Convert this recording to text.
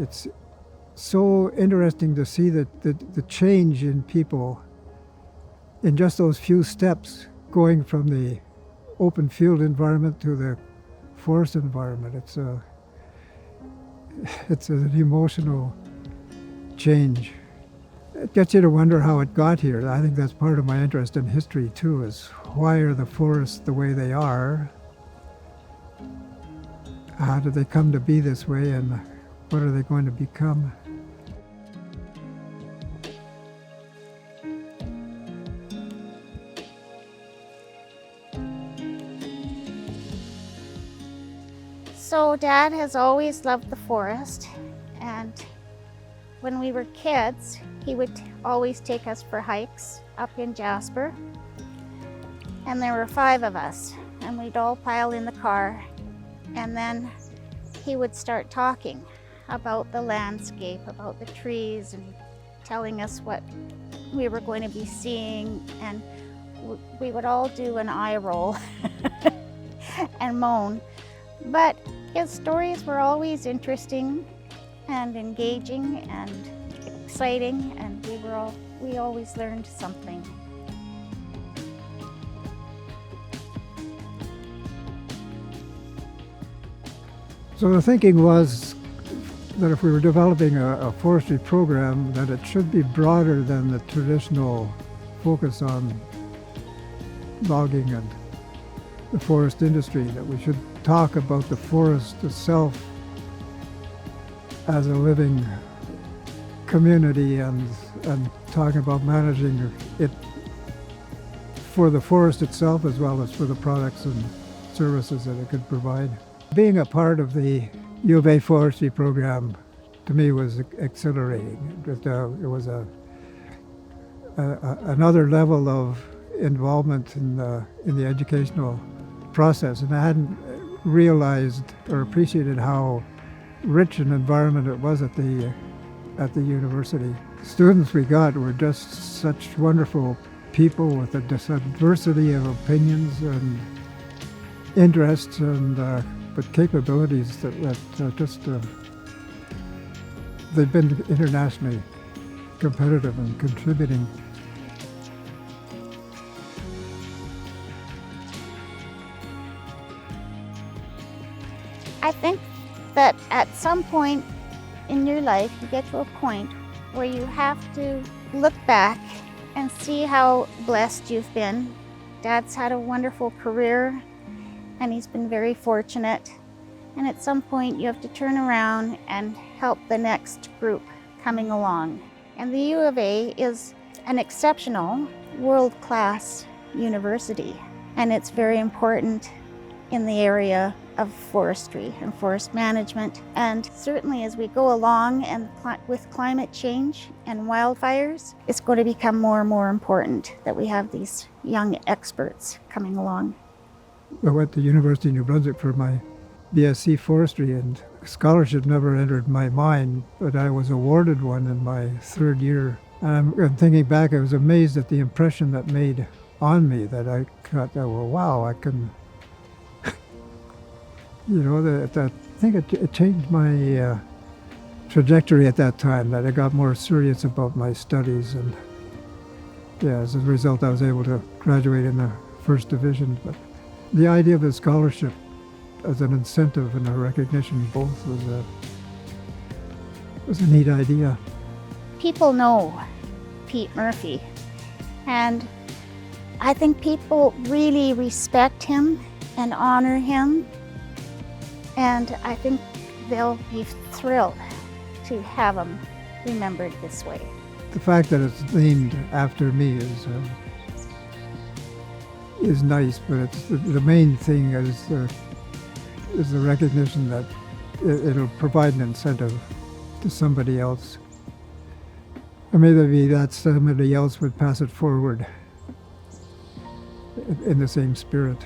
it's so interesting to see that the change in people in just those few steps, going from the open field environment to the forest environment. It's an emotional change. It gets you to wonder how it got here. I think that's part of my interest in history too, is why are the forests the way they are? How did they come to be this way, and what are they going to become? So Dad has always loved the forest, and when we were kids, he would always take us for hikes up in Jasper. And there were 5 of us, and we'd all pile in the car, and then he would start talking about the landscape, about the trees, and telling us what we were going to be seeing, and we would all do an eye roll and moan. But his stories were always interesting and engaging and exciting, and we always learned something. So the thinking was that if we were developing a forestry program, that it should be broader than the traditional focus on logging and the forest industry, that we should talk about the forest itself as a living community and talking about managing it for the forest itself as well as for the products and services that it could provide. Being a part of the U of A forestry program to me was exhilarating. It was another level of involvement in the educational process, and I hadn't realized or appreciated how rich an environment it was at the university. Students we got were just such wonderful people with a diversity of opinions and interests and but capabilities that they've been internationally competitive and contributing. I think that at some point in your life, you get to a point where you have to look back and see how blessed you've been. Dad's had a wonderful career, and he's been very fortunate. And at some point, you have to turn around and help the next group coming along. And the U of A is an exceptional, world-class university, and it's very important in the area of forestry and forest management. And certainly as we go along and with climate change and wildfires, it's going to become more and more important that we have these young experts coming along. I went to University of New Brunswick for my BSc forestry, and scholarship never entered my mind, but I was awarded one in my 3rd year. And I'm thinking back, I was amazed at the impression that made on me, that I thought, oh, well, wow, I can I think it changed my trajectory at that time, that I got more serious about my studies, and as a result I was able to graduate in the 1st division. But the idea of a scholarship as an incentive and a recognition both was a neat idea. People know Pete Murphy, and I think people really respect him and honor him. And I think they'll be thrilled to have him remembered this way. The fact that it's named after me is nice, but it's the main thing is the recognition that it'll provide an incentive to somebody else. Or maybe that somebody else would pass it forward in the same spirit.